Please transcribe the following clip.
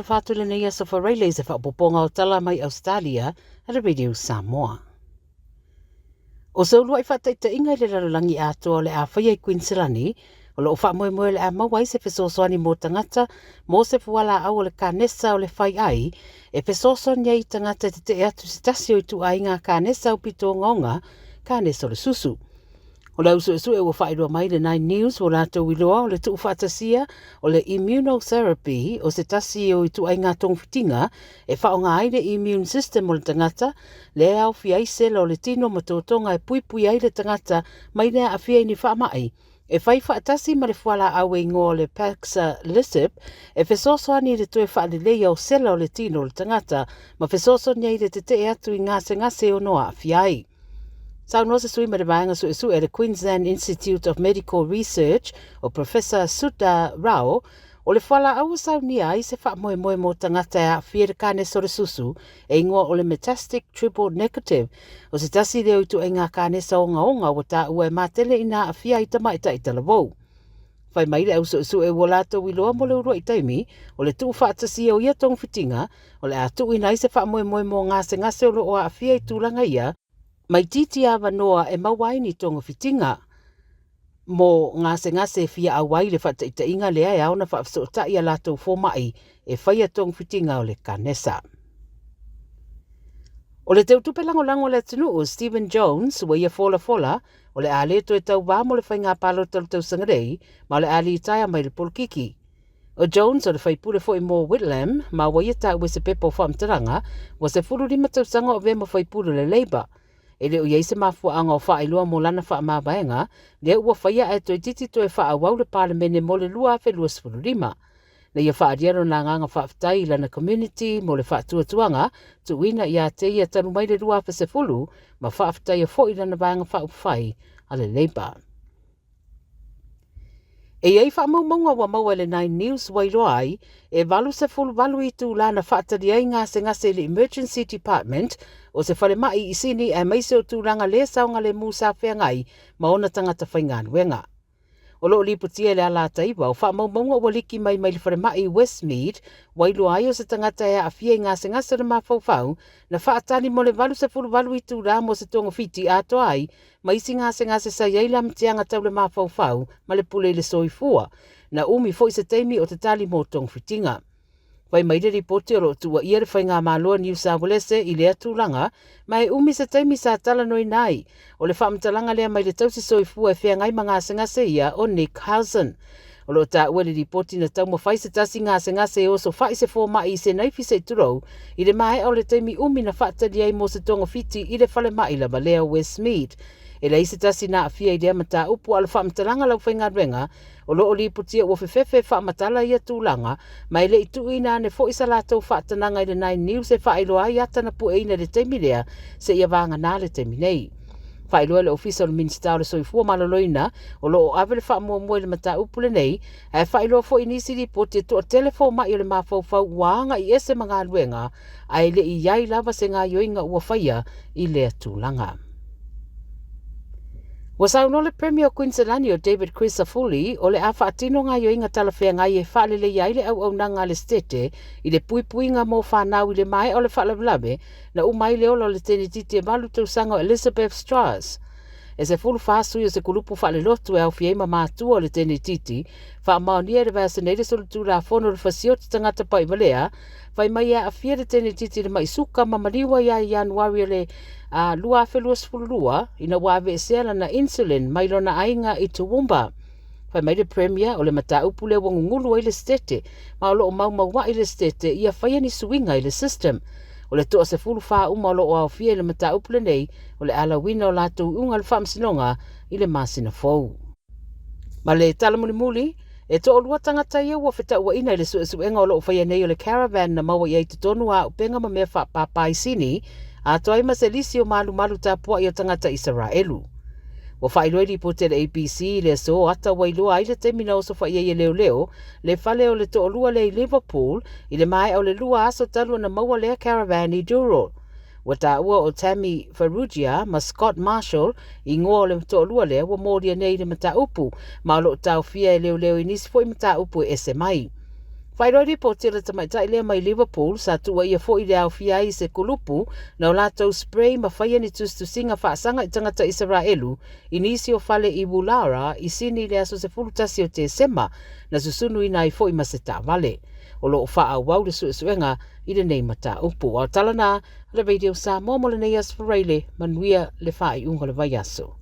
whātu le nei asa whareile se whapoponga o tala mai Australia at a Radio Samoa. O sa ulua I whataita inga le rarolangi atoa le a whaia I Queensilani, o lo wha moe moe le a mawai se whesoswani mō tangata, mō se wala au o le kānesa o le whai ai, e whesoswani ai tangata te te atu se tasi o I tu ai ngā kānesa o pito ngonga, kānesa o le susu. O le usu e ua whaidua mai le 9 News o lātou iloa o le tuu whaatasia o le immunotherapy o se tasi o I tu ai ngā tongwhitinga e whaonga ai le immune system o le tangata le au fiai sela o le tino matotonga e pui ai le tangata mai lea a fiai ni whaamai. E whai whaatasi ma le whala au e ngō le Paxlovid e whesosoani le toe whaalelei au sela o le tino o le tangata ma whesosoani ai le te te atu I ngase o noa a fiai. Sau noa se sui ma le vaenga su e le Queensland Institute of Medical Research o Professor Sudha Rao o le whala au sau ni ai se wha moe mo tangata a whiere kānesa o le susu e ingoa o le metastatic triple negative o se tasi leo I tu e ngā kānesa o onga o ta ua e mātele ina a whia I tamaita I talavou. Whai mai le au su e wolato wiloa mo le urua I taimi o le tuu whaatasi o ia tong whitinga o le a tuu ina I se wha moe mo ngase o lo o a whia I tūlanga ia mai titi awa noa e mawai ni tonga whitinga. Mō ngase fia awai le whataita inga lea e aona whaafsota I a lātou fōmai e whaia tong whitinga o le kānesa. O le teutupe lango le tunu o Stephen Jones wa ia fola o le ale to e tau wā mo le whai ngā palo tau sangarei ma le ali itaia mai le polkiki. O Jones o le whaipule fo I mō Whitlam ma wa ia tau se pepo whaamtaranga wa se furu lima tau sanga o vema whaipule le Labour. E leo iei se mafua anga o wha ilua mo lana wha mabaenga, leo ua whaia e toi titi toi wha awau le palemene mo le lua fe lua sifuru lima. Na ia wha adiaro na nganga wha aftai lana community mo le wha tuanga, tuina ia te ia tanu mai le lua fe sefulu, ma wha aftai a fo ilana vaenga wha upwhai a le Labour. E iei wha maunga wa maua le 9 News wailo ai, e valu se fulu valu I tu lana wha atari ai ngase le Emergency Department, o se whale mai I sini e maise o tūranga le saunga le mūsa whea ngai ma ona tangata whaingan wenga. O loo liputia le ala taiwa o wha maunga o liki mai le whale mai Westmead, wailo ai o se tangata e a fia ngase le mawhauwhau, na wha atani mo le valu se fulu valu I tūra mo se tonga whiti ato ai, ma isi ngase sa iaila mtianga tau le mawhauwhau ma le pule le soifua, na umi fo I se teimi o te tali mo tonga whitinga. Wai mai le ripoti o tua ia le whainga māloa New South Wales I lea tūlanga, mai umi se taimi sa tala noi nai, o le whaamtalanga lea mai le tausi soifua e whea ngai ngase ia o Nick Housen. O lo ta ua le ripoti na tau mawhai se tasi ngase o so whai se fōma I se naifi se turou, I le mai au le taimi umi na whaatari ai mo se tonga whiti I le whale mai la balea Westmead. E lei se tasi na a fia I lea mata upu ala whaamtalanga lau whainga renga, o loo liputia ua whewhewe whaamatala ia tūlanga, mai le itu ina ne fo isa lātou whaatananga I le 9 News e whaailoa I atana pu eina le teimi lea se ia vanga nā le teimi nei. Whaailoa le ofisa o le minista o le soifua maloloina, o loo avele whaamua le mata upule nei, e whaailoa fo inisi ripoti to a telefo mai o le mawhauwhau waanga I ese mga luenga, ai le I iai lava se ngā yoinga ua whaia I lea tūlanga. Wasau no le Premier o Queensilani o David Crisafulli o le a whaatino ngā yoinga talawhea ngai e whaalele iai le au nanga le stete I le puipuinga mō whanau I le mai o le whaalawlawe na umai leo lo le tene titi e malu tausanga o Elizabeth Strauss. E se fulu whaasui o se kulupu whaale lotu e au fiema mātua o le tene titi, wha maonia le vasa neile solo tūra whono le whasioti tangata pai malea, whai mai a fia le tene titi le mai suka mamaliwa ia I Januari le lua felua sfulua ina wawe esela na insulin mai lona ainga I Toowoomba. Whai mai le Premier o le mata upu le wangungulu I le stete, ma o loo mauma I le stete ia whaia ni suinga I le system. O le toa se fulu wha uma o loo au fia le mata upu le nei, o le alawina o lātou unga le whaamsinonga I le masina fau. Ma le talamuli e to o lua tangata ia ua wheta ua ina I le suenga o loo whaia nei o le caravan na maua iai tutonu a upenga ma mea whapapai sini, a toa ima se lisi o malu tāpua I o tangata Israelu. Wa whailoi ripoti le ABC le so ata wailua ai le temina o so whaia I leo, le whale o le to o lua le Liverpool, I le mai au le lua aso talua na maua lea caravan I Douro. Wa ta ua o Tammy Ferrugia ma Scott Marshall I ngoa o le to o lua lea wa moria nei le mata upu, ma lo tau fia leo I nisi fo I mata upu e se mai. Whairoi reporti le tamaitai lea mai Liverpool sa tua ia fo i le au fia i se kulupu na o lātou spray ma whaia ni tustusinga whaasanga i tangata Israelu i nisi o fale i Wulara i sini le aso se fulutasi o te sema na susunu ina i fo i maseta vale. O lo o wha au wau le suenga i le nei mata upu. Au talana le radio sa mo le nei asfareile manuia le wha i unga le vai aso.